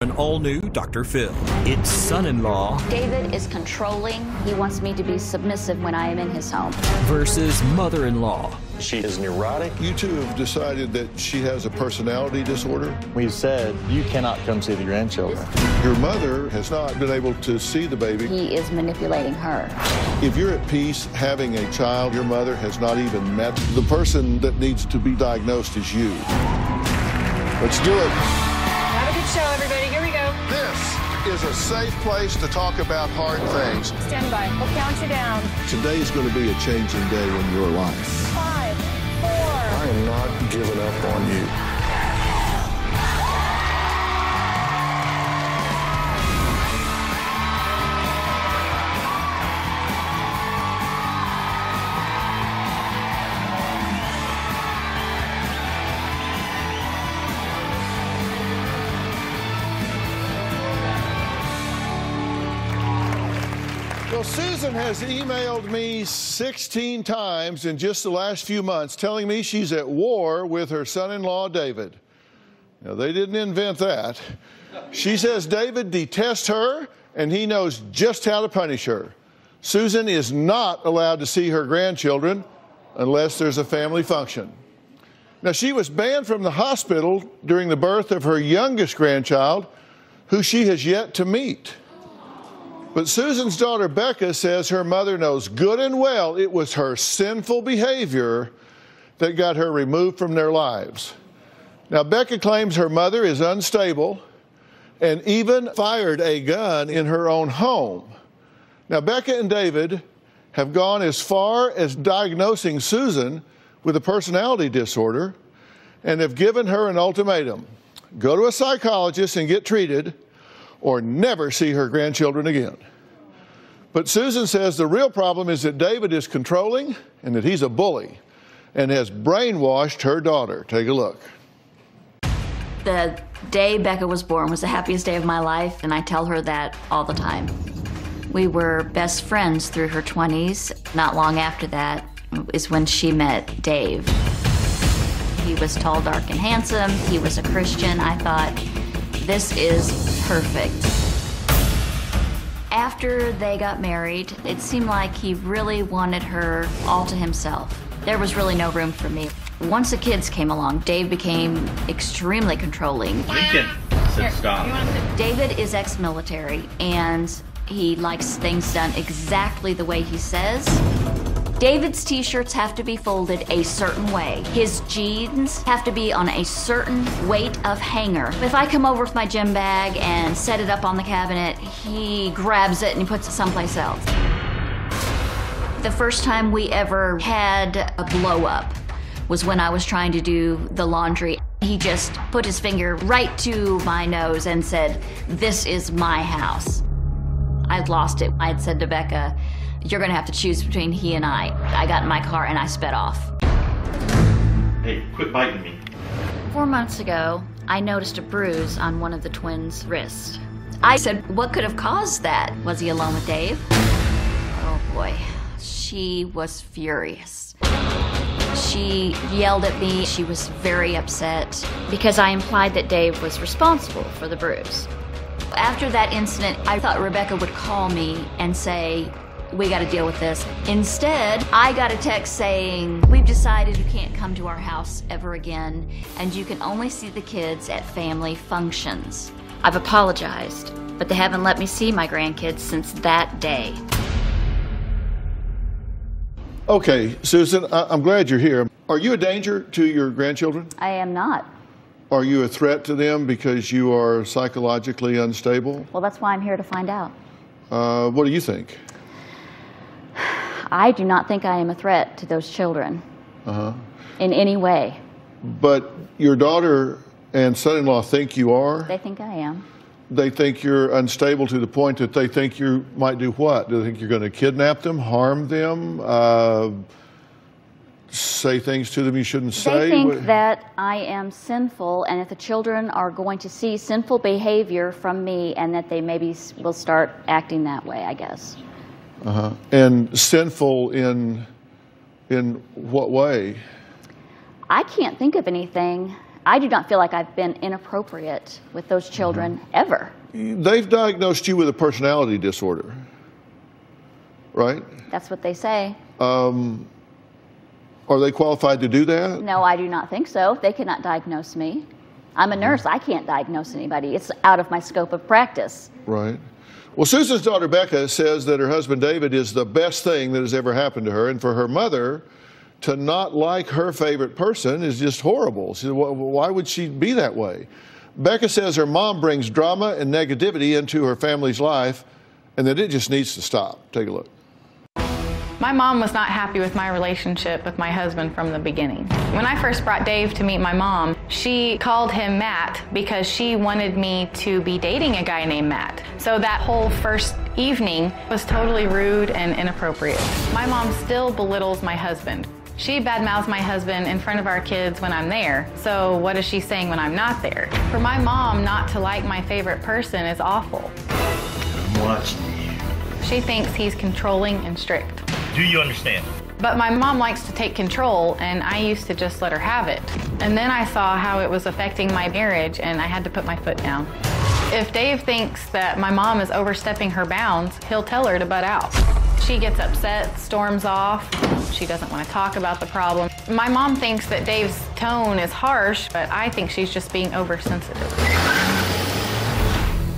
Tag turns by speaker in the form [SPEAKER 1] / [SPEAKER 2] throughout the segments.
[SPEAKER 1] An all-new Dr. Phil. It's son-in-law
[SPEAKER 2] David is controlling. He wants me to be submissive when I am in his home.
[SPEAKER 1] versus mother-in-law.
[SPEAKER 3] She is neurotic.
[SPEAKER 4] You two have decided that she has a personality disorder.
[SPEAKER 3] We said, you cannot come see the grandchildren.
[SPEAKER 4] Your mother has not been able to see the baby.
[SPEAKER 2] He is manipulating her.
[SPEAKER 4] If you're at peace having a child your mother has not even met, the person that needs to be diagnosed is you. Let's do it.
[SPEAKER 5] Have a good show, everybody. Here we go.
[SPEAKER 4] This is a safe place to talk about hard things.
[SPEAKER 5] Stand by. We'll count you down.
[SPEAKER 4] Today is going to be a changing day in your life.
[SPEAKER 5] 5, 4.
[SPEAKER 4] I am not giving up on you. Well, Susan has emailed me 16 times in just the last few months telling me she's at war with her son-in-law, David. Now, they didn't invent that. She says David detests her and he knows just how to punish her. Susan is not allowed to see her grandchildren unless there's a family function. Now, she was banned from the hospital during the birth of her youngest grandchild, who she has yet to meet. But Susan's daughter, Becca, says her mother knows good and well it was her sinful behavior that got her removed from their lives. Now, Becca claims her mother is unstable and even fired a gun in her own home. Now, Becca and David have gone as far as diagnosing Susan with a personality disorder and have given her an ultimatum: go to a psychologist and get treated, or never see her grandchildren again. But Susan says the real problem is that David is controlling and that he's a bully and has brainwashed her daughter. Take a look.
[SPEAKER 2] The day Becca was born was the happiest day of my life, and I tell her that all the time. We were best friends through her 20s. Not long after that is when she met Dave. He was tall, dark, and handsome. He was a Christian. I thought, this is perfect. After they got married, it seemed like he really wanted her all to himself. There was really no room for me. Once the kids came along, Dave became extremely controlling.
[SPEAKER 6] Lincoln said stop.
[SPEAKER 2] David is ex-military, and he likes things done exactly the way he says. David's t-shirts have to be folded a certain way. His jeans have to be on a certain weight of hanger. If I come over with my gym bag and set it up on the cabinet, he grabs it and he puts it someplace else. The first time we ever had a blow up was when I was trying to do the laundry. He just put his finger right to my nose and said, "This is my house." I'd lost it. I'd said to Becca, "You're gonna have to choose between he and I." I got in my car and I sped off.
[SPEAKER 6] Hey, quit biting me.
[SPEAKER 2] 4 months ago, I noticed a bruise on one of the twins' wrists. I said, what could have caused that? Was he alone with Dave? Oh boy, she was furious. She yelled at me. She was very upset because I implied that Dave was responsible for the bruise. After that incident, I thought Rebecca would call me and say, we got to deal with this. Instead, I got a text saying, we've decided you can't come to our house ever again, and you can only see the kids at family functions. I've apologized, but they haven't let me see my grandkids since that day.
[SPEAKER 4] Okay, Susan, I'm glad you're here. Are you a danger to your grandchildren?
[SPEAKER 2] I am not.
[SPEAKER 4] Are you a threat to them because you are psychologically unstable?
[SPEAKER 2] Well, that's why I'm here to find out.
[SPEAKER 4] What do you think?
[SPEAKER 2] I do not think I am a threat to those children in any way.
[SPEAKER 4] But your daughter and son-in-law think you are?
[SPEAKER 2] They think I am.
[SPEAKER 4] They think you're unstable to the point that they think you might do what? Do they think you're going to kidnap them, harm them, say things to them you shouldn't say?
[SPEAKER 2] They think that I am sinful, and that the children are going to see sinful behavior from me, and that they maybe will start acting that way, I guess.
[SPEAKER 4] And sinful in what way?
[SPEAKER 2] I can't think of anything. I do not feel like I've been inappropriate with those children ever.
[SPEAKER 4] They've diagnosed you with a personality disorder, right?
[SPEAKER 2] That's what they say.
[SPEAKER 4] Are they qualified to do that?
[SPEAKER 2] No, I do not think so. They cannot diagnose me. I'm a nurse. I can't diagnose anybody. It's out of my scope of practice.
[SPEAKER 4] Right. Well, Susan's daughter, Becca, says that her husband, David, is the best thing that has ever happened to her. And for her mother to not like her favorite person is just horrible. She said, why would she be that way? Becca says her mom brings drama and negativity into her family's life and that it just needs to stop. Take a look.
[SPEAKER 7] My mom was not happy with my relationship with my husband from the beginning. When I first brought Dave to meet my mom, she called him Matt because she wanted me to be dating a guy named Matt. So that whole first evening was totally rude and inappropriate. My mom still belittles my husband. She badmouths my husband in front of our kids when I'm there. So what is she saying when I'm not there? For my mom not to like my favorite person is awful.
[SPEAKER 6] I'm watching you.
[SPEAKER 7] She thinks he's controlling and strict.
[SPEAKER 6] Do you understand?
[SPEAKER 7] But my mom likes to take control, and I used to just let her have it. And then I saw how it was affecting my marriage, and I had to put my foot down. If Dave thinks that my mom is overstepping her bounds, he'll tell her to butt out. She gets upset, storms off. She doesn't want to talk about the problem. My mom thinks that Dave's tone is harsh, but I think she's just being oversensitive.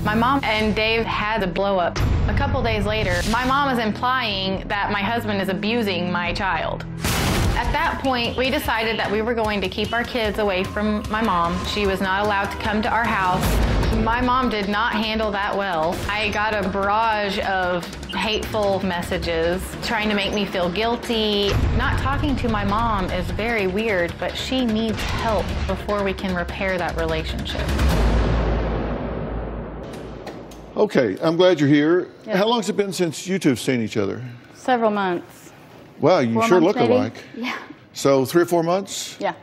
[SPEAKER 7] My mom and Dave had a blow up. A couple days later, my mom is implying that my husband is abusing my child. At that point, we decided that we were going to keep our kids away from my mom. She was not allowed to come to our house. My mom did not handle that well. I got a barrage of hateful messages, trying to make me feel guilty. Not talking to my mom is very weird, but she needs help before we can repair that relationship.
[SPEAKER 4] Okay, I'm glad you're here.
[SPEAKER 8] Yeah.
[SPEAKER 4] How long has it been since you two have seen each other?
[SPEAKER 8] Several months.
[SPEAKER 4] Wow, you
[SPEAKER 8] 4
[SPEAKER 4] sure
[SPEAKER 8] months,
[SPEAKER 4] look
[SPEAKER 8] maybe?
[SPEAKER 4] alike.
[SPEAKER 2] Yeah.
[SPEAKER 4] So 3 or 4 months?
[SPEAKER 8] Yeah.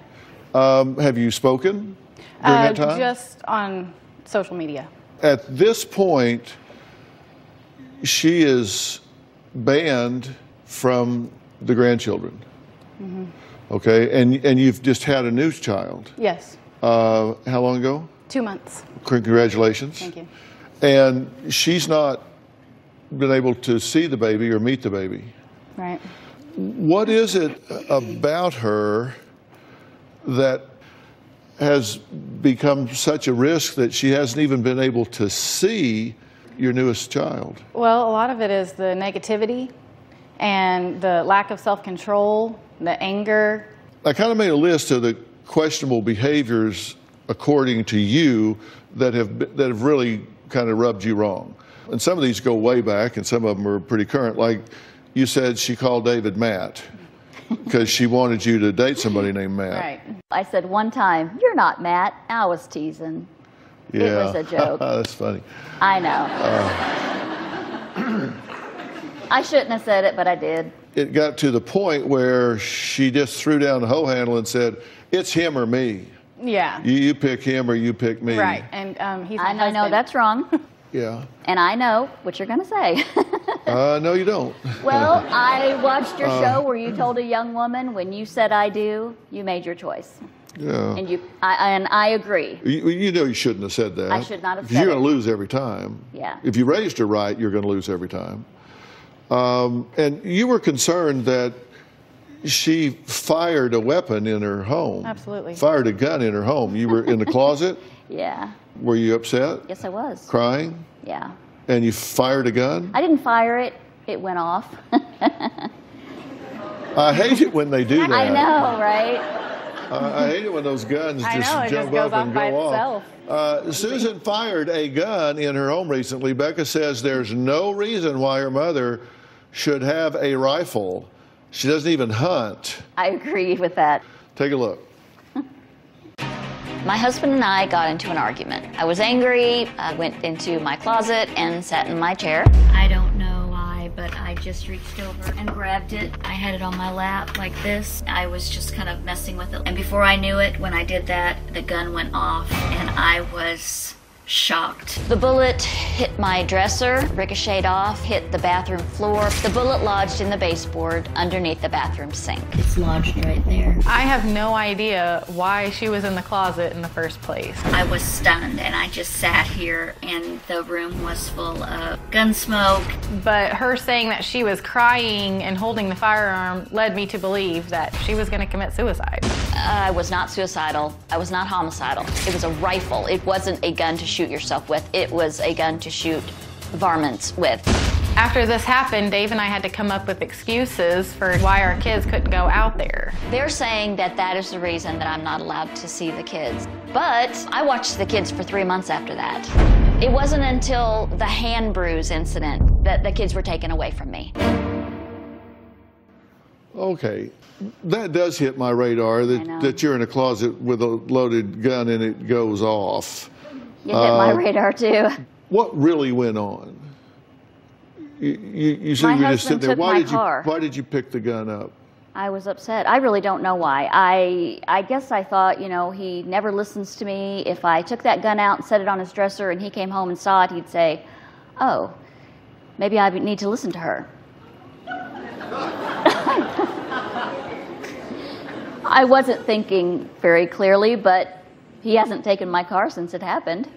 [SPEAKER 4] Have you spoken during that time?
[SPEAKER 8] Just on social media.
[SPEAKER 4] At this point, she is banned from the grandchildren.
[SPEAKER 8] Mm-hmm.
[SPEAKER 4] Okay, and you've just had a new child.
[SPEAKER 8] Yes.
[SPEAKER 4] How long ago?
[SPEAKER 8] 2 months.
[SPEAKER 4] Congratulations.
[SPEAKER 8] Thank you.
[SPEAKER 4] And she's not been able to see the baby or meet the baby.
[SPEAKER 8] Right.
[SPEAKER 4] What is it about her that has become such a risk that she hasn't even been able to see your newest child?
[SPEAKER 8] Well, a lot of it is the negativity and the lack of self-control, the anger.
[SPEAKER 4] I kind of made a list of the questionable behaviors, according to you, that have really kind of rubbed you wrong. And some of these go way back, and some of them are pretty current. Like you said, she called David Matt because she wanted you to date somebody named Matt.
[SPEAKER 8] Right.
[SPEAKER 2] I said one time, "You're not Matt." I was teasing.
[SPEAKER 4] Yeah.
[SPEAKER 2] It was a joke.
[SPEAKER 4] That's funny.
[SPEAKER 2] I know. I shouldn't have said it, but I did.
[SPEAKER 4] It got to the point where she just threw down the hoe handle and said, "It's him or me.
[SPEAKER 8] Yeah.
[SPEAKER 4] You pick him or you pick me."
[SPEAKER 8] Right. And he's my
[SPEAKER 2] I know
[SPEAKER 8] husband.
[SPEAKER 2] that's wrong.
[SPEAKER 4] Yeah.
[SPEAKER 2] And I know what you're going to say.
[SPEAKER 4] No, you don't.
[SPEAKER 2] Well, I watched your show where you told a young woman, when you said "I do," you made your choice.
[SPEAKER 4] Yeah.
[SPEAKER 2] And I agree.
[SPEAKER 4] You know you shouldn't have said that.
[SPEAKER 2] I should not have
[SPEAKER 4] Because
[SPEAKER 2] said
[SPEAKER 4] you're going to
[SPEAKER 2] it.
[SPEAKER 4] lose every time.
[SPEAKER 2] Yeah.
[SPEAKER 4] If you raised her right, you're going to lose every time. And you were concerned that she fired a weapon in her home.
[SPEAKER 8] Absolutely.
[SPEAKER 4] Fired a gun in her home. You were in the closet?
[SPEAKER 2] Yeah.
[SPEAKER 4] Were you upset?
[SPEAKER 2] Yes, I was.
[SPEAKER 4] Crying?
[SPEAKER 2] Yeah.
[SPEAKER 4] And you fired a gun?
[SPEAKER 2] I didn't fire it. It went off.
[SPEAKER 4] I hate it when they do that.
[SPEAKER 2] I know, right?
[SPEAKER 4] I hate it when those guns
[SPEAKER 8] I
[SPEAKER 4] just
[SPEAKER 8] know, it
[SPEAKER 4] jump
[SPEAKER 8] just goes
[SPEAKER 4] up and
[SPEAKER 8] off by
[SPEAKER 4] go
[SPEAKER 8] itself.
[SPEAKER 4] off. Susan fired a gun in her home recently. Becca says there's no reason why her mother should have a rifle. She doesn't even hunt.
[SPEAKER 2] I agree with that.
[SPEAKER 4] Take a look.
[SPEAKER 2] My husband and I got into an argument. I was angry. I went into my closet and sat in my chair. I don't know why, but I just reached over and grabbed it. I had it on my lap like this. I was just kind of messing with it. And before I knew it, when I did that, the gun went off and I was shocked. The bullet hit my dresser, ricocheted off, hit the bathroom floor. The bullet lodged in the baseboard underneath the bathroom sink. It's lodged right there.
[SPEAKER 7] I have no idea why she was in the closet in the first place.
[SPEAKER 2] I was stunned, and I just sat here, and the room was full of gun smoke.
[SPEAKER 7] But her saying that she was crying and holding the firearm led me to believe that she was going to commit suicide.
[SPEAKER 2] I was not suicidal. I was not homicidal. It was a rifle. It wasn't a gun to shoot yourself with. It was a gun to shoot varmints with.
[SPEAKER 7] After this happened, Dave and I had to come up with excuses for why our kids couldn't go out there.
[SPEAKER 2] They're saying that that is the reason that I'm not allowed to see the kids. But I watched the kids for 3 months after that. It wasn't until the hand bruise incident that the kids were taken away from me.
[SPEAKER 4] Okay, that does hit my radar, that you're in a closet with a loaded gun and it goes off.
[SPEAKER 2] You hit my radar too.
[SPEAKER 4] What really went on? You said you were just sitting there. Why did you pick the gun up?
[SPEAKER 2] I was upset. I really don't know why. I guess I thought, you know, he never listens to me. If I took that gun out and set it on his dresser and he came home and saw it, he'd say, oh, maybe I need to listen to her. I wasn't thinking very clearly, but he hasn't taken my car since it happened.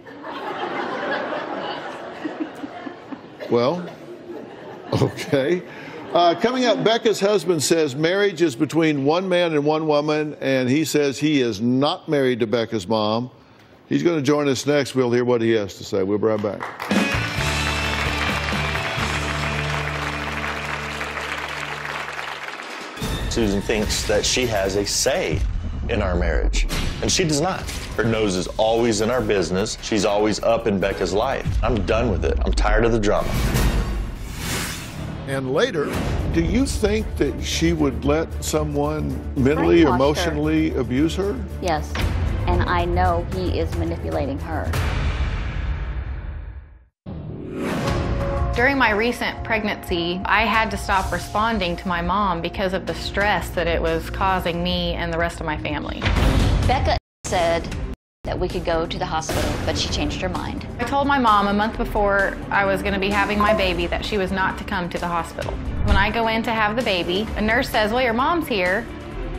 [SPEAKER 4] Well, okay. Coming up, Becca's husband says marriage is between one man and one woman, and he says he is not married to Becca's mom. He's going to join us next. We'll hear what he has to say. We'll be right back.
[SPEAKER 3] Susan thinks that she has a say in our marriage, and she does not. Her nose is always in our business. She's always up in Becca's life. I'm done with it. I'm tired of the drama.
[SPEAKER 4] And later, do you think that she would let someone mentally or emotionally abuse her?
[SPEAKER 2] Yes, and I know he is manipulating her.
[SPEAKER 7] During my recent pregnancy, I had to stop responding to my mom because of the stress that it was causing me and the rest of my family.
[SPEAKER 2] Becca said that we could go to the hospital, but she changed her mind.
[SPEAKER 7] I told my mom a month before I was going to be having my baby that she was not to come to the hospital. When I go in to have the baby, a nurse says, well, your mom's here.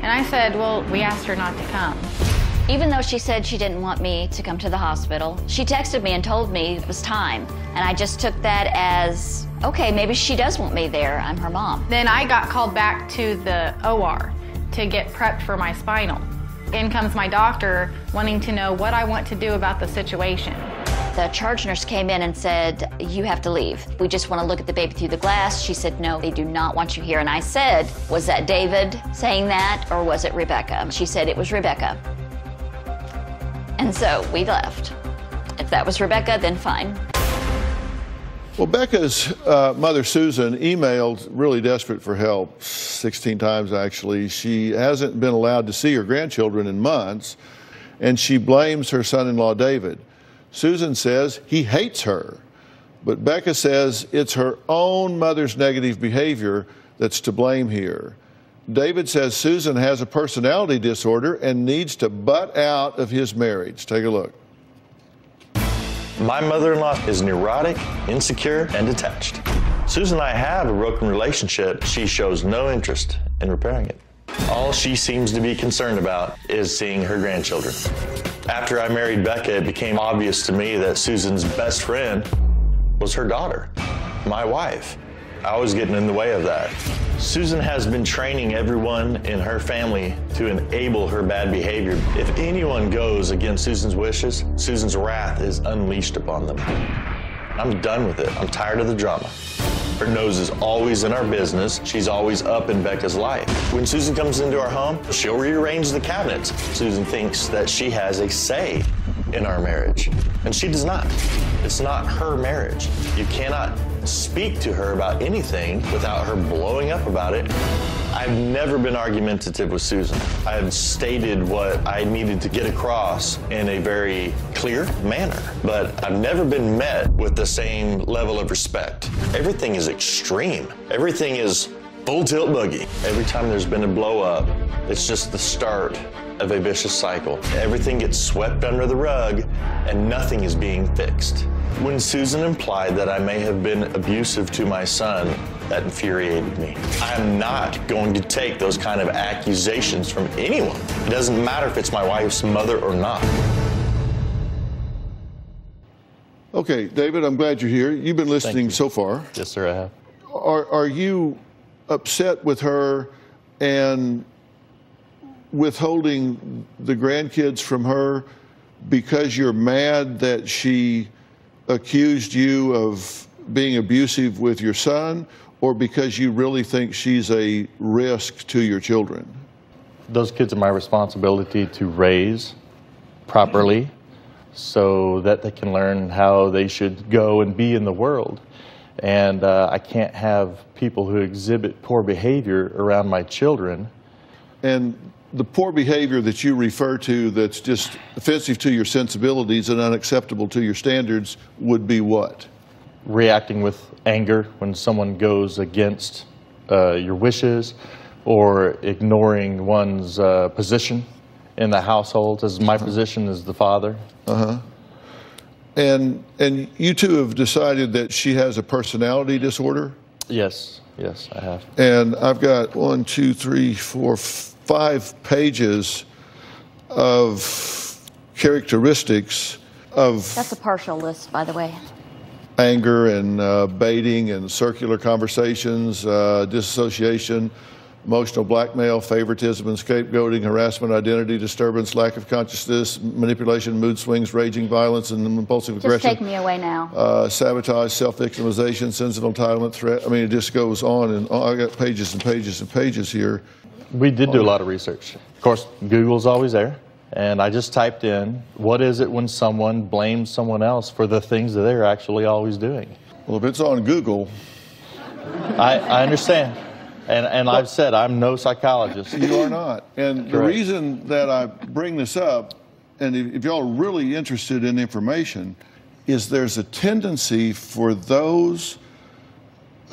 [SPEAKER 7] And I said, well, we asked her not to come.
[SPEAKER 2] Even though she said she didn't want me to come to the hospital, she texted me and told me it was time. And I just took that as, okay, maybe she does want me there. I'm her mom.
[SPEAKER 7] Then I got called back to the OR to get prepped for my spinal. In comes my doctor wanting to know what I want to do about the situation.
[SPEAKER 2] The charge nurse came in and said, you have to leave. We just want to look at the baby through the glass. She said, no, they do not want you here. And I said, was that David saying that, or was it Rebecca? She said it was Rebecca. And so we left. If that was Rebecca, then fine.
[SPEAKER 4] Well, Becca's mother, Susan, emailed really desperate for help 16 times, actually. She hasn't been allowed to see her grandchildren in months, and she blames her son-in-law, David. Susan says he hates her, but Becca says it's her own mother's negative behavior that's to blame here. David says Susan has a personality disorder and needs to butt out of his marriage. Take a look.
[SPEAKER 3] My mother-in-law is neurotic, insecure, and detached. Susan and I have a broken relationship. She shows no interest in repairing it. All she seems to be concerned about is seeing her grandchildren. After I married Becca, it became obvious to me that Susan's best friend was her daughter, my wife. I was getting in the way of that. Susan has been training everyone in her family to enable her bad behavior. If anyone goes against Susan's wishes, Susan's wrath is unleashed upon them. I'm done with it. I'm tired of the drama. Her nose is always in our business. She's always up in Becca's life. When Susan comes into our home, she'll rearrange the cabinets. Susan thinks that she has a say in our marriage, and she does not. It's not her marriage. You cannot speak to her about anything without her blowing up about it. I've never been argumentative with Susan. I've stated what I needed to get across in a very clear manner, but I've never been met with the same level of respect. Everything is extreme. Everything is full tilt boogie. Every time there's been a blow up, it's just the start of a vicious cycle. Everything gets swept under the rug and nothing is being fixed. When Susan implied that I may have been abusive to my son, that infuriated me. I am not going to take those kind of accusations from anyone. It doesn't matter if it's my wife's mother or not.
[SPEAKER 4] Okay, David, I'm glad you're here. You've been listening so far.
[SPEAKER 3] Yes, sir, I have.
[SPEAKER 4] Are you upset with her and withholding the grandkids from her because you're mad that she accused you of being abusive with your son, or because you really think she's a risk to your children?
[SPEAKER 9] Those kids are my responsibility to raise properly so that they can learn how they should go and be in the world. And I can't have people who exhibit poor behavior around my children.
[SPEAKER 4] And the poor behavior that you refer to that's just offensive to your sensibilities and unacceptable to your standards would be what?
[SPEAKER 9] Reacting with anger when someone goes against your wishes, or ignoring one's position in the household, as my position as the father.
[SPEAKER 4] And you two have decided that she has a personality disorder?
[SPEAKER 9] Yes, I have.
[SPEAKER 4] And I've got 5 pages of characteristics of
[SPEAKER 2] That's a partial list, by the way.
[SPEAKER 4] anger and baiting and circular conversations, disassociation, emotional blackmail, favoritism and scapegoating, harassment, identity disturbance, lack of consciousness, manipulation, mood swings, raging violence, and impulsive
[SPEAKER 2] Just
[SPEAKER 4] aggression.
[SPEAKER 2] take me away now.
[SPEAKER 4] Sabotage, self-victimization, sense of entitlement, threat. I mean, it just goes on and on. I got pages and pages and pages here.
[SPEAKER 9] We did do a lot of research. Of course, Google's always there. And I just typed in, what is it when someone blames someone else for the things that they're actually always doing?
[SPEAKER 4] Well, if it's on Google.
[SPEAKER 9] I understand. And I've said I'm no psychologist.
[SPEAKER 4] You are not. And the reason that I bring this up, and if y'all are really interested in information, is there's a tendency for those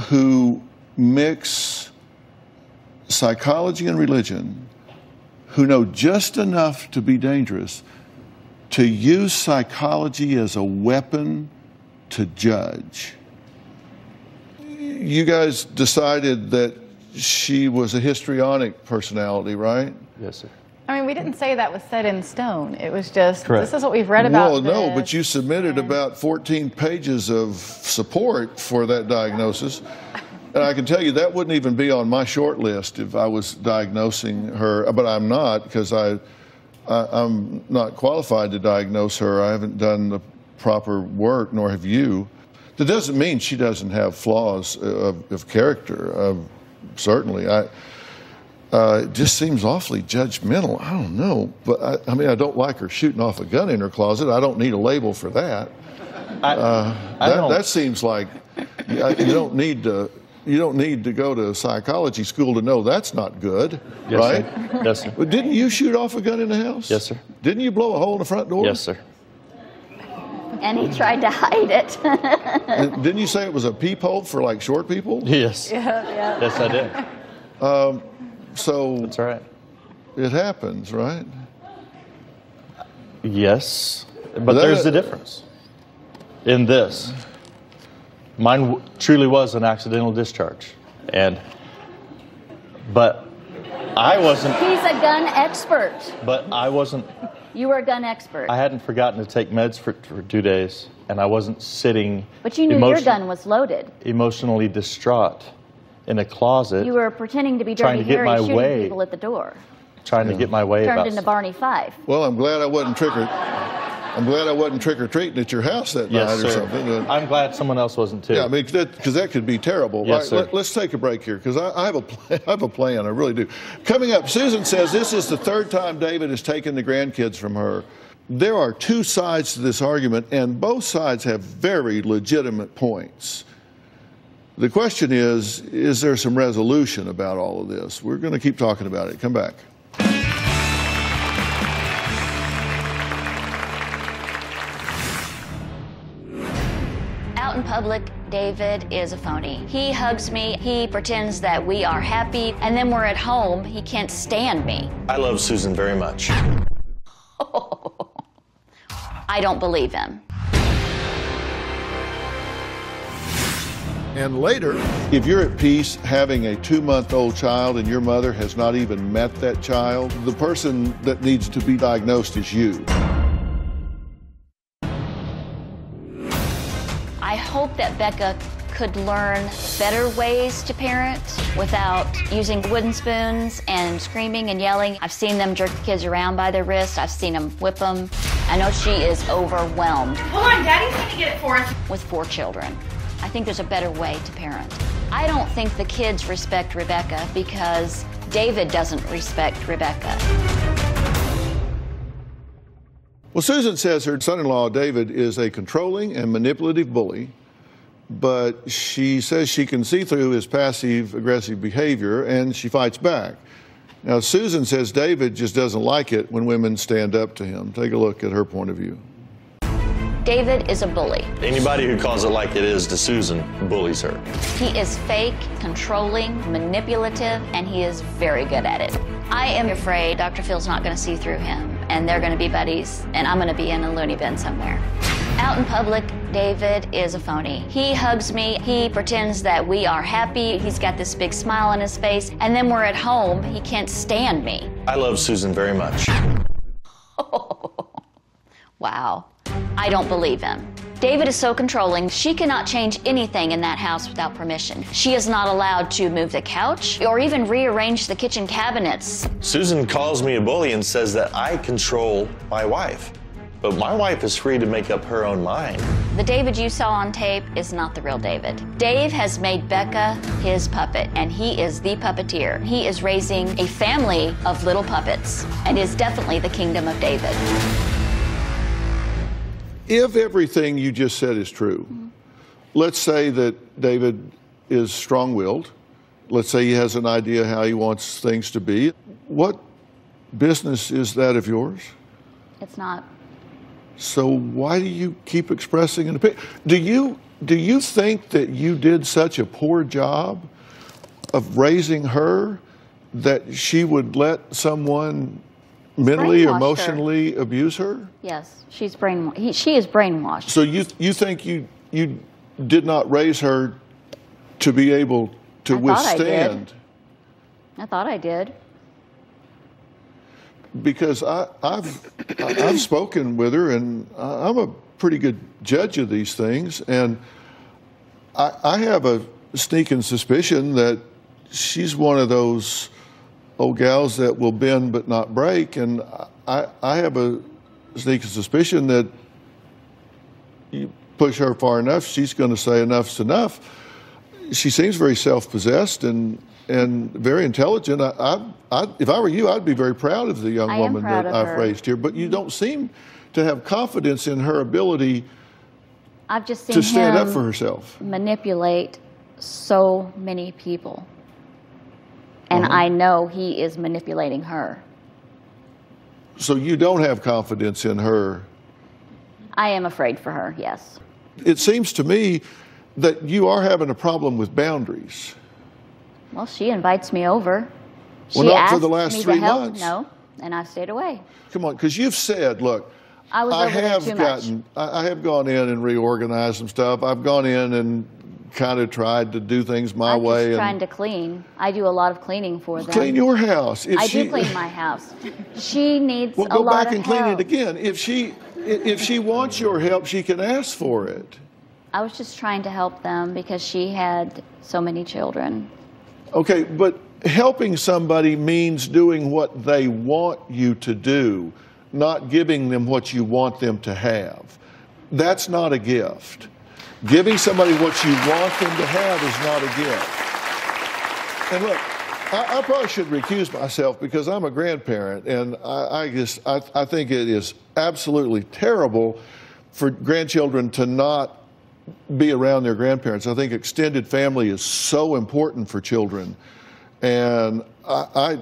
[SPEAKER 4] who mix psychology and religion, who know just enough to be dangerous, to use psychology as a weapon to judge. You guys decided that she was a histrionic personality, right?
[SPEAKER 9] Yes, sir.
[SPEAKER 8] I mean, we didn't say that was set in stone. It was just, this is what we've read about.
[SPEAKER 4] Well, no, but you submitted about 14 pages of support for that diagnosis. And I can tell you that wouldn't even be on my short list if I was diagnosing her, but I'm not, because I'm not qualified to diagnose her. I haven't done the proper work, nor have you. That doesn't mean she doesn't have flaws of character, certainly. It just seems awfully judgmental. I don't know, but I mean, I don't like her shooting off a gun in her closet. I don't need a label for that. That seems like you don't need to. You don't need to go to psychology school to know that's not good, right?
[SPEAKER 9] Sir. Yes, sir.
[SPEAKER 4] But didn't you shoot off a gun in the house?
[SPEAKER 9] Yes, sir.
[SPEAKER 4] Didn't you blow a hole in the front door?
[SPEAKER 9] Yes, sir.
[SPEAKER 2] And he tried to hide it.
[SPEAKER 4] Didn't you say it was a peephole for like short people?
[SPEAKER 9] Yes.
[SPEAKER 8] Yeah.
[SPEAKER 9] Yes, I did.
[SPEAKER 4] So
[SPEAKER 9] That's right.
[SPEAKER 4] it happens, right?
[SPEAKER 9] Yes, but there's a difference in this. Mine truly was an accidental discharge, but I wasn't.
[SPEAKER 2] He's a gun expert.
[SPEAKER 9] But I wasn't.
[SPEAKER 2] You were a gun expert.
[SPEAKER 9] I hadn't forgotten to take meds for 2 days, and I wasn't sitting.
[SPEAKER 2] But you knew your gun was loaded.
[SPEAKER 9] Emotionally distraught in a closet.
[SPEAKER 2] You were pretending to be
[SPEAKER 9] trying
[SPEAKER 2] Dirty
[SPEAKER 9] to get
[SPEAKER 2] Harry
[SPEAKER 9] my
[SPEAKER 2] shooting
[SPEAKER 9] way.
[SPEAKER 2] people at the door.
[SPEAKER 9] Trying to get my way.
[SPEAKER 2] Turned into Barney Fife.
[SPEAKER 4] Well, I'm glad I wasn't trick-or-treating at your house that night or something.
[SPEAKER 9] I'm glad someone else wasn't too.
[SPEAKER 4] Yeah, I mean, because that could be terrible.
[SPEAKER 9] Yes,
[SPEAKER 4] right?
[SPEAKER 9] sir.
[SPEAKER 4] Let's take a break here, because I have a plan. I really do. Coming up, Susan says this is the 3rd time David has taken the grandkids from her. There are 2 sides to this argument, and both sides have very legitimate points. The question is there some resolution about all of this? We're going to keep talking about it. Come back.
[SPEAKER 2] Out in public, David is a phony. He hugs me, he pretends that we are happy, and then we're at home, he can't stand me.
[SPEAKER 3] I love Susan very much.
[SPEAKER 2] I don't believe him.
[SPEAKER 4] And later, if you're at peace having a 2-month-old child and your mother has not even met that child, the person that needs to be diagnosed is you.
[SPEAKER 2] I hope that Becca could learn better ways to parent without using wooden spoons and screaming and yelling. I've seen them jerk the kids around by their wrists. I've seen them whip them. I know she is overwhelmed.
[SPEAKER 7] Hold on, Daddy's gonna get it for us.
[SPEAKER 2] With 4 children. I think there's a better way to parent. I don't think the kids respect Rebecca because David doesn't respect Rebecca.
[SPEAKER 4] Well, Susan says her son-in-law, David, is a controlling and manipulative bully, but she says she can see through his passive-aggressive behavior and she fights back. Now, Susan says David just doesn't like it when women stand up to him. Take a look at her point of view.
[SPEAKER 2] David is a bully.
[SPEAKER 3] Anybody who calls it like it is to Susan bullies her.
[SPEAKER 2] He is fake, controlling, manipulative, and he is very good at it. I am afraid Dr. Phil's not going to see through him, and they're going to be buddies, and I'm going to be in a loony bin somewhere. Out in public, David is a phony. He hugs me, he pretends that we are happy, he's got this big smile on his face, and then we're at home, he can't stand me.
[SPEAKER 3] I love Susan very much.
[SPEAKER 2] Wow. I don't believe him. David is so controlling, she cannot change anything in that house without permission. She is not allowed to move the couch or even rearrange the kitchen cabinets.
[SPEAKER 3] Susan calls me a bully and says that I control my wife. But my wife is free to make up her own mind.
[SPEAKER 2] The David you saw on tape is not the real David. Dave has made Becca his puppet, and he is the puppeteer. He is raising a family of little puppets, and is definitely the kingdom of David.
[SPEAKER 4] If everything you just said is true, let's say that David is strong-willed. Let's say he has an idea how he wants things to be. What business is that of yours?
[SPEAKER 2] It's not.
[SPEAKER 4] So why do you keep expressing an opinion? Do you think that you did such a poor job of raising her that she would let someone mentally or emotionally abuse her?
[SPEAKER 2] Yes, she's brainwashed. She is brainwashed.
[SPEAKER 4] So you think you did not raise her to be able to withstand?
[SPEAKER 2] I thought I did.
[SPEAKER 4] Because I've spoken with her, and I'm a pretty good judge of these things, and I have a sneaking suspicion that she's one of those old gals that will bend but not break, and I have a sneaking suspicion that you push her far enough, she's going to say enough's enough. She seems very self-possessed and very intelligent. If I were you, I'd be very proud of the young woman that I've raised here. But you don't seem to have confidence in her ability
[SPEAKER 2] I've just seen
[SPEAKER 4] to stand
[SPEAKER 2] him
[SPEAKER 4] up for herself.
[SPEAKER 2] Manipulate so many people. And I know he is manipulating her.
[SPEAKER 4] So you don't have confidence in her?
[SPEAKER 2] I am afraid for her, yes.
[SPEAKER 4] It seems to me that you are having a problem with boundaries.
[SPEAKER 2] Well, she invites me over.
[SPEAKER 4] Well,
[SPEAKER 2] She
[SPEAKER 4] not for
[SPEAKER 2] asked
[SPEAKER 4] the last
[SPEAKER 2] me
[SPEAKER 4] 3
[SPEAKER 2] to help.
[SPEAKER 4] months.
[SPEAKER 2] No, and I stayed away.
[SPEAKER 4] Come on, because you've said, look,
[SPEAKER 2] I was over there too much.
[SPEAKER 4] I have gone in and reorganized some stuff. I've gone in and kind of tried to do things my way.
[SPEAKER 2] I'm just trying to clean. I do a lot of cleaning for them.
[SPEAKER 4] Clean your house.
[SPEAKER 2] I do clean my house. She needs
[SPEAKER 4] well,
[SPEAKER 2] a
[SPEAKER 4] go
[SPEAKER 2] lot
[SPEAKER 4] back
[SPEAKER 2] of
[SPEAKER 4] and clean
[SPEAKER 2] help.
[SPEAKER 4] it again. If she wants your help, she can ask for it.
[SPEAKER 2] I was just trying to help them because she had so many children.
[SPEAKER 4] Okay, but helping somebody means doing what they want you to do, not giving them what you want them to have. That's not a gift. Giving somebody what you want them to have is not a gift. And look, I probably should recuse myself because I'm a grandparent, and I think it is absolutely terrible for grandchildren to not be around their grandparents. I think extended family is so important for children. And I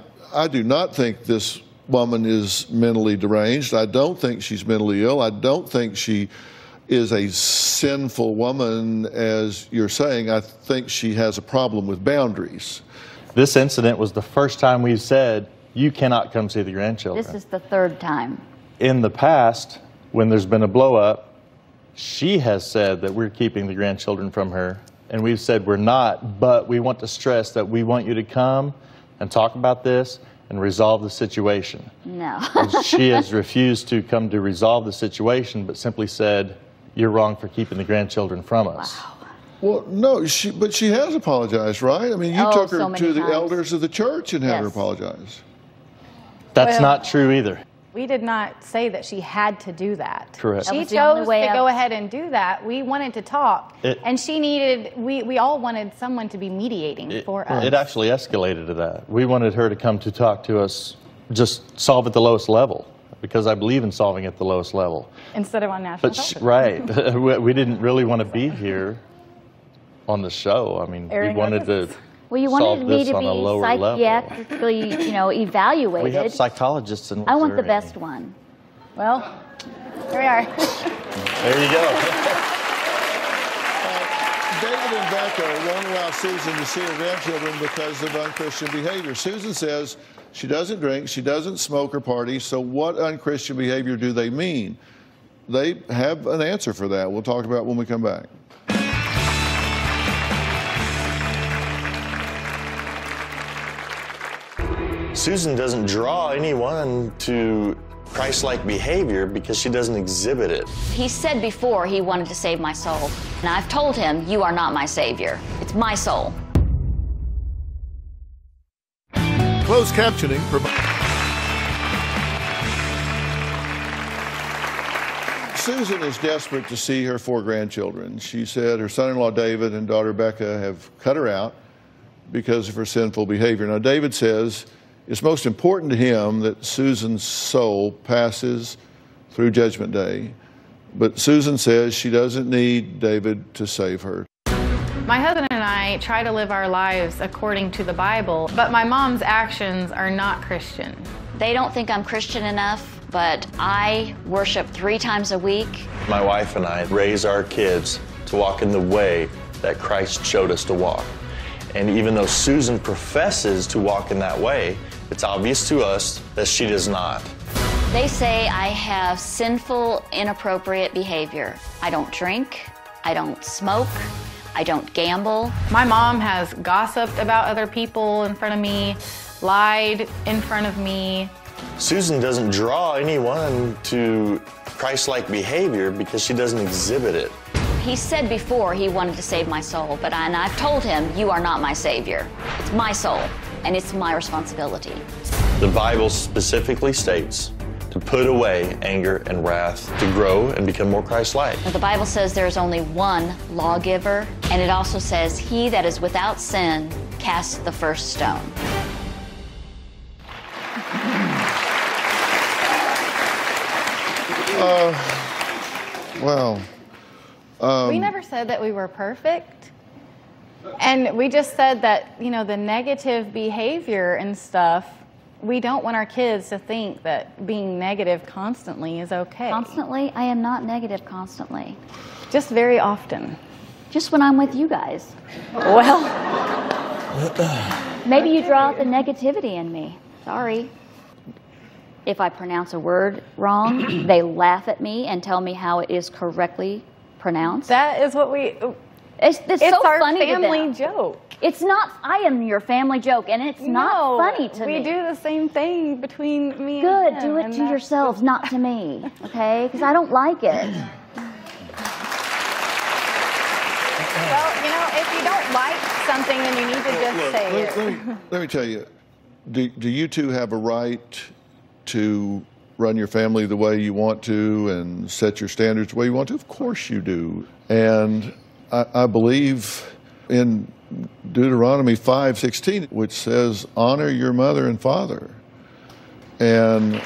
[SPEAKER 4] do not think this woman is mentally deranged. I don't think she's mentally ill. I don't think she is a sinful woman, as you're saying. I think she has a problem with boundaries.
[SPEAKER 9] This incident was the first time we've said, you cannot come see the grandchildren.
[SPEAKER 2] This is the third time.
[SPEAKER 9] In the past, when there's been a blow up, she has said that we're keeping the grandchildren from her, and we've said we're not, but we want to stress that we want you to come and talk about this and resolve the situation.
[SPEAKER 2] No.
[SPEAKER 9] And she has refused to come to resolve the situation, but simply said, you're wrong for keeping the grandchildren from us.
[SPEAKER 2] Wow.
[SPEAKER 4] Well, no, but she has apologized, right? I mean, you took her
[SPEAKER 2] so many
[SPEAKER 4] to the
[SPEAKER 2] times.
[SPEAKER 4] elders of the church and had her
[SPEAKER 2] Yes.
[SPEAKER 4] apologize.
[SPEAKER 9] That's
[SPEAKER 8] Well-
[SPEAKER 9] not true either.
[SPEAKER 8] We did not say that she had to do that.
[SPEAKER 9] Correct.
[SPEAKER 2] That
[SPEAKER 8] She
[SPEAKER 2] was the only
[SPEAKER 8] chose
[SPEAKER 2] way
[SPEAKER 8] to
[SPEAKER 2] I
[SPEAKER 8] go
[SPEAKER 2] was-
[SPEAKER 8] ahead and do that. We wanted to talk, and she needed, we all wanted someone to be mediating for us.
[SPEAKER 9] It actually escalated to that. We wanted her to come to talk to us, just solve at the lowest level, because I believe in solving at the lowest level.
[SPEAKER 8] Instead of on national
[SPEAKER 9] But
[SPEAKER 8] television.
[SPEAKER 9] right, we didn't really want to be here on the show. I mean,
[SPEAKER 8] Airing
[SPEAKER 9] we wanted to
[SPEAKER 8] business.
[SPEAKER 2] Well, you
[SPEAKER 9] solve
[SPEAKER 2] wanted me
[SPEAKER 9] this
[SPEAKER 2] to
[SPEAKER 9] on a
[SPEAKER 2] be
[SPEAKER 9] lower level.
[SPEAKER 2] psychiatrically, evaluated.
[SPEAKER 9] We have psychologists in
[SPEAKER 2] I want the
[SPEAKER 9] Missouri.
[SPEAKER 2] best one.
[SPEAKER 8] Well, here we are.
[SPEAKER 9] There you go.
[SPEAKER 4] David and Becca won't allow Susan to see her grandchildren because of unchristian behavior. Susan says she doesn't drink, she doesn't smoke or party, so what unchristian behavior do they mean? They have an answer for that. We'll talk about it when we come back.
[SPEAKER 3] Susan doesn't draw anyone to Christ-like behavior because she doesn't exhibit it.
[SPEAKER 2] He said before he wanted to save my soul. And I've told him, you are not my savior. It's my soul.
[SPEAKER 4] Closed captioning Susan is desperate to see her 4 grandchildren. She said her son-in-law David and daughter Becca have cut her out because of her sinful behavior. Now, David says it's most important to him that Susan's soul passes through Judgment Day. But Susan says she doesn't need David to save her.
[SPEAKER 7] My husband and I try to live our lives according to the Bible, but my mom's actions are not Christian.
[SPEAKER 2] They don't think I'm Christian enough, but I worship 3 times a week.
[SPEAKER 3] My wife and I raise our kids to walk in the way that Christ showed us to walk. And even though Susan professes to walk in that way, it's obvious to us that she does not.
[SPEAKER 2] They say I have sinful, inappropriate behavior. I don't drink, I don't smoke, I don't gamble.
[SPEAKER 7] My mom has gossiped about other people in front of me, lied in front of me.
[SPEAKER 3] Susan doesn't draw anyone to Christ-like behavior because she doesn't exhibit it.
[SPEAKER 2] He said before he wanted to save my soul, but I've told him, you are not my savior. It's my soul, and it's my responsibility.
[SPEAKER 3] The Bible specifically states to put away anger and wrath, to grow and become more Christ-like.
[SPEAKER 2] Now, the Bible says there is only one lawgiver, and it also says, he that is without sin cast the first stone.
[SPEAKER 4] Wow.
[SPEAKER 8] We never said that we were perfect. And we just said that, the negative behavior and stuff, we don't want our kids to think that being negative constantly is okay.
[SPEAKER 2] Constantly? I am not negative constantly.
[SPEAKER 8] Just very often.
[SPEAKER 2] Just when I'm with you guys.
[SPEAKER 8] Well,
[SPEAKER 2] Maybe you draw out the negativity in me. Sorry. If I pronounce a word wrong, they laugh at me and tell me how it is correctly pronounced.
[SPEAKER 8] that is what we...
[SPEAKER 2] It's so
[SPEAKER 8] our
[SPEAKER 2] funny to
[SPEAKER 8] family
[SPEAKER 2] them.
[SPEAKER 8] joke.
[SPEAKER 2] It's not, I am your family joke, and it's not funny to me.
[SPEAKER 8] We do the same thing between me and
[SPEAKER 2] Good,
[SPEAKER 8] him,
[SPEAKER 2] do it
[SPEAKER 8] and
[SPEAKER 2] to
[SPEAKER 8] that's-
[SPEAKER 2] yourselves, not to me, okay? Because I don't like it.
[SPEAKER 8] Well, if you don't like something, then you need to just say it.
[SPEAKER 4] Let me tell you, do you two have a right to run your family the way you want to and set your standards the way you want to? Of course you do. And I believe in Deuteronomy 5:16, which says, honor your mother and father. And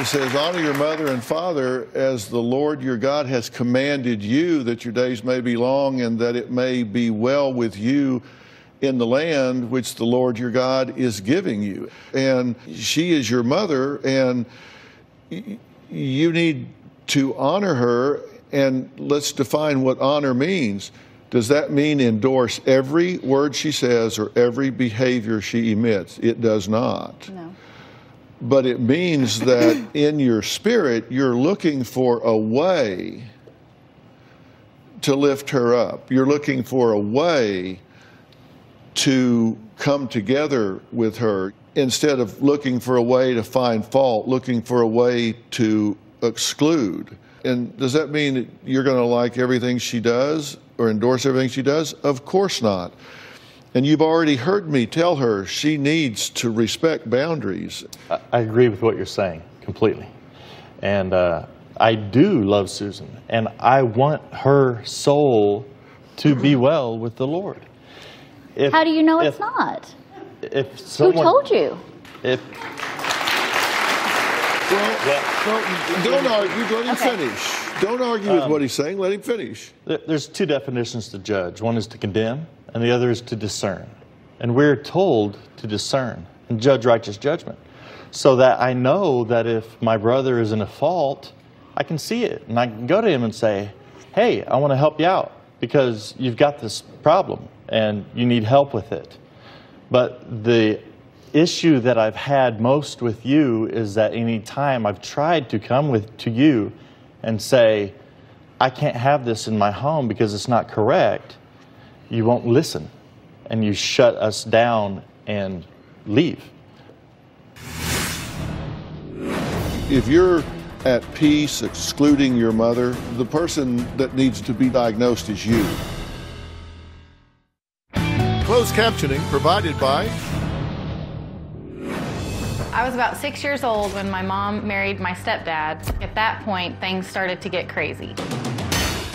[SPEAKER 4] it says, honor your mother and father as the Lord your God has commanded you, that your days may be long and that it may be well with you in the land which the Lord your God is giving you. And she is your mother, and you need to honor her, and let's define what honor means. Does that mean endorse every word she says or every behavior she emits? It does not.
[SPEAKER 8] No.
[SPEAKER 4] But it means that in your spirit, you're looking for a way to lift her up. You're looking for a way to come together with her instead of looking for a way to find fault, looking for a way to exclude. And does that mean that you're going to like everything she does or endorse everything she does? Of course not. And you've already heard me tell her she needs to respect boundaries.
[SPEAKER 9] I agree with what you're saying completely. And I do love Susan, and I want her soul to be well with the Lord.
[SPEAKER 2] How do you know it's not?
[SPEAKER 9] If someone,
[SPEAKER 2] Who told you?
[SPEAKER 9] If
[SPEAKER 4] Well, don't argue. Let him finish. Don't argue with what he's saying. Let him finish.
[SPEAKER 9] There's two definitions to judge. One is to condemn, and the other is to discern. And we're told to discern and judge righteous judgment, so that I know that if my brother is in a fault, I can see it, and I can go to him and say, hey, I want to help you out because you've got this problem and you need help with it. But the issue that I've had most with you is that any time I've tried to come to you and say, I can't have this in my home because it's not correct, you won't listen and you shut us down and leave.
[SPEAKER 4] If you're at peace excluding your mother, the person that needs to be diagnosed is you. Closed captioning provided by...
[SPEAKER 7] I was about 6 years old when my mom married my stepdad. At that point, things started to get crazy.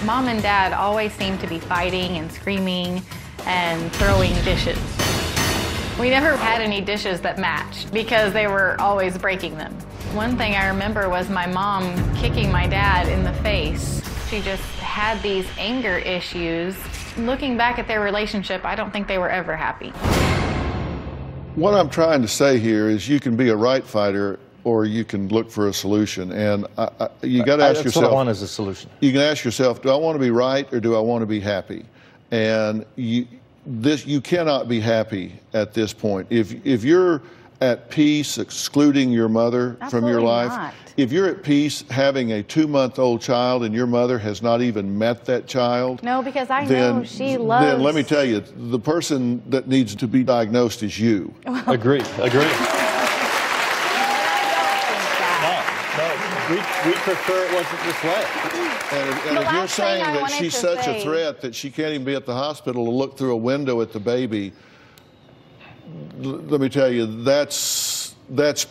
[SPEAKER 7] Mom and Dad always seemed to be fighting and screaming and throwing dishes. We never had any dishes that matched because they were always breaking them. One thing I remember was my mom kicking my dad in the face. She just had these anger issues. Looking back at their relationship, I don't think they were ever happy.
[SPEAKER 4] What I'm trying to say here is you can be a right fighter or you can look for a solution. And you got to ask yourself.
[SPEAKER 9] That's what I want is a solution.
[SPEAKER 4] You can ask yourself, do I want to be right or do I want to be happy? And you cannot be happy at this point. If you're at peace excluding your mother from your life,
[SPEAKER 8] not.
[SPEAKER 4] If you're at peace having a 2-month-old child and your mother has not even met that child,
[SPEAKER 8] No, because I know she loves...
[SPEAKER 4] Then let me tell you, the person that needs to be diagnosed is you.
[SPEAKER 9] Agree. We prefer it wasn't this way.
[SPEAKER 4] And if you're saying that she's such a threat that she can't even be at the hospital to look through a window at the baby, let me tell you, that's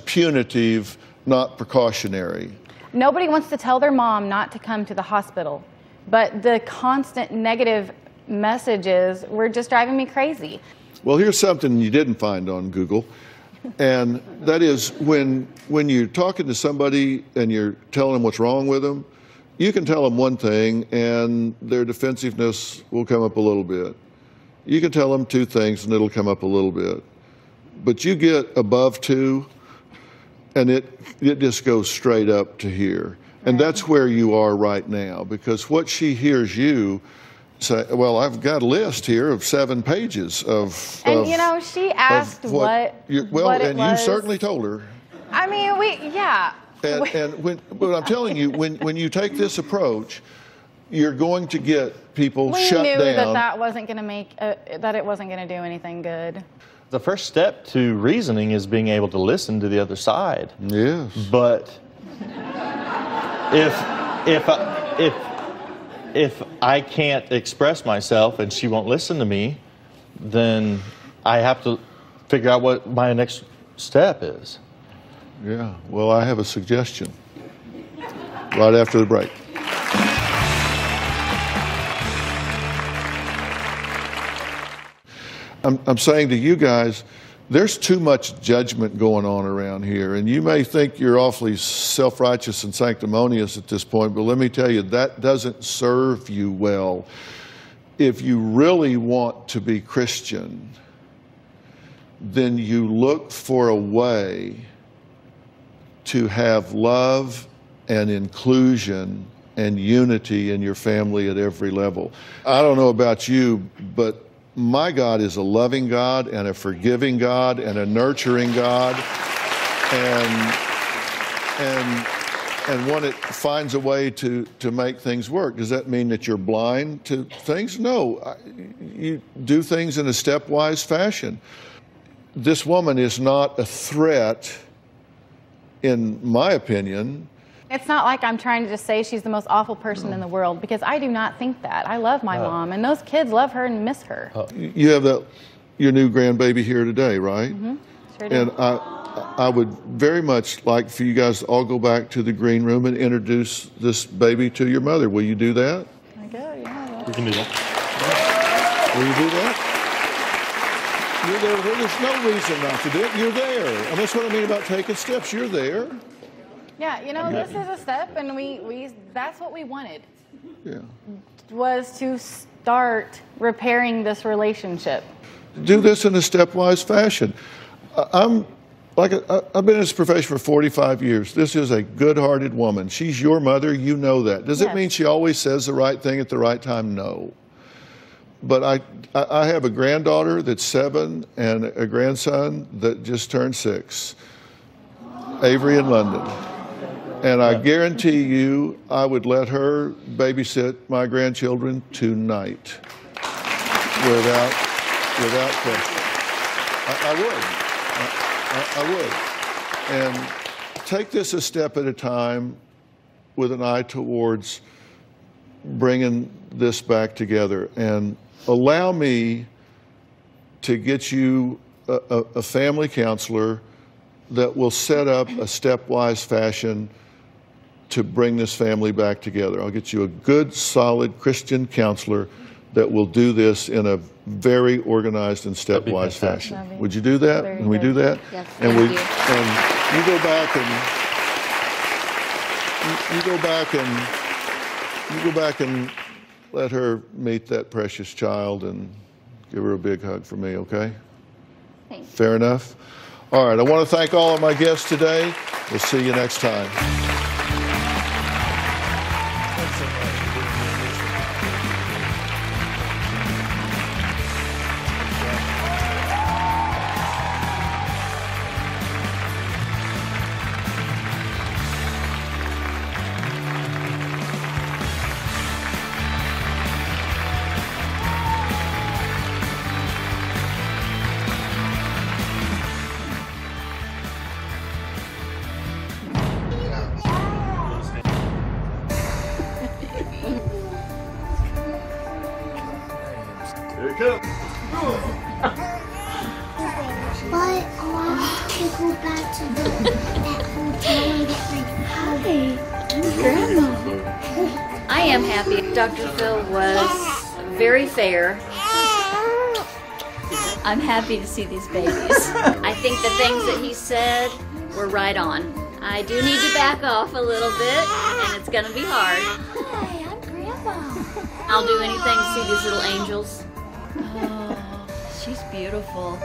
[SPEAKER 4] punitive, not precautionary.
[SPEAKER 8] Nobody wants to tell their mom not to come to the hospital, but the constant negative messages were just driving me crazy.
[SPEAKER 4] Well, here's something you didn't find on Google, and that is when you're talking to somebody and you're telling them what's wrong with them, you can tell them one thing and their defensiveness will come up a little bit. You can tell them 2 things and it'll come up a little bit. But you get above 2 and it just goes straight up to here. And that's where you are right now, because what she hears you say, well, I've got a list here of 7 pages of...
[SPEAKER 8] And you know, she asked what it was.
[SPEAKER 4] You certainly told her.
[SPEAKER 8] I mean, yeah.
[SPEAKER 4] But I'm telling you, when you take this approach, you're going to get people shut down.
[SPEAKER 8] We knew that wasn't going to make, that it wasn't going to do anything good.
[SPEAKER 9] The first step to reasoning is being able to listen to the other side.
[SPEAKER 4] Yes.
[SPEAKER 9] But if I can't express myself and she won't listen to me, then I have to figure out what my next step is.
[SPEAKER 4] Yeah. Well, I have a suggestion. Right after the break. I'm saying to you guys, there's too much judgment going on around here. And you may think you're awfully self-righteous and sanctimonious at this point, but let me tell you, that doesn't serve you well. If you really want to be Christian, then you look for a way to have love and inclusion and unity in your family at every level. I don't know about you, but my God is a loving God and a forgiving God and a nurturing God, and one that finds a way to make things work. Does that mean that you're blind to things? No, you do things in a stepwise fashion. This woman is not a threat, in my opinion.
[SPEAKER 8] It's not like I'm trying to just say she's the most awful person in the world, because I do not think that. I love my mom, and those kids love her and miss her.
[SPEAKER 4] You have your new grandbaby here today, right?
[SPEAKER 8] Mm-hmm. Sure do.
[SPEAKER 4] And I would very much like for you guys to all go back to the green room and introduce this baby to your mother. Will you do that?
[SPEAKER 8] I go, yeah.
[SPEAKER 9] We can do that.
[SPEAKER 4] Will you do that? You're there. There's no reason not to do it. You're there. And that's what I mean about taking steps. You're there.
[SPEAKER 8] Yeah, you know, this is a step, and we that's what we wanted.
[SPEAKER 4] Yeah.
[SPEAKER 8] Was to start repairing this relationship.
[SPEAKER 4] Do this in a stepwise fashion. I've been in this profession for 45 years. This is a good-hearted woman. She's your mother. You know that. Does it mean she always says the right thing at the right time? No. But I have a granddaughter that's 7 and a grandson that just turned 6, Avery in London. And I guarantee you I would let her babysit my grandchildren tonight without question. I would. And take this a step at a time with an eye towards bringing this back together. And allow me to get you a family counselor that will set up a stepwise fashion to bring this family back together. I'll get you a good, solid Christian counselor that will do this in a very organized and stepwise fashion. Would you do that? Can we do that?
[SPEAKER 2] Yes,
[SPEAKER 4] and
[SPEAKER 2] thank you.
[SPEAKER 4] And you go back and let her meet that precious child and give her a big hug for me, okay?
[SPEAKER 2] Thanks.
[SPEAKER 4] Fair enough? All right, I want to thank all of my guests today. We'll see you next time.
[SPEAKER 10] But I want to go back to that hotel and get my Grandma.
[SPEAKER 2] I am happy. Dr. Phil was very fair. I'm happy to see these babies. I think the things that he said were right on. I do need to back off a little bit, and it's going to be hard.
[SPEAKER 10] Hi, I'm Grandma.
[SPEAKER 2] I'll do anything to see these little angels. Oh, she's beautiful.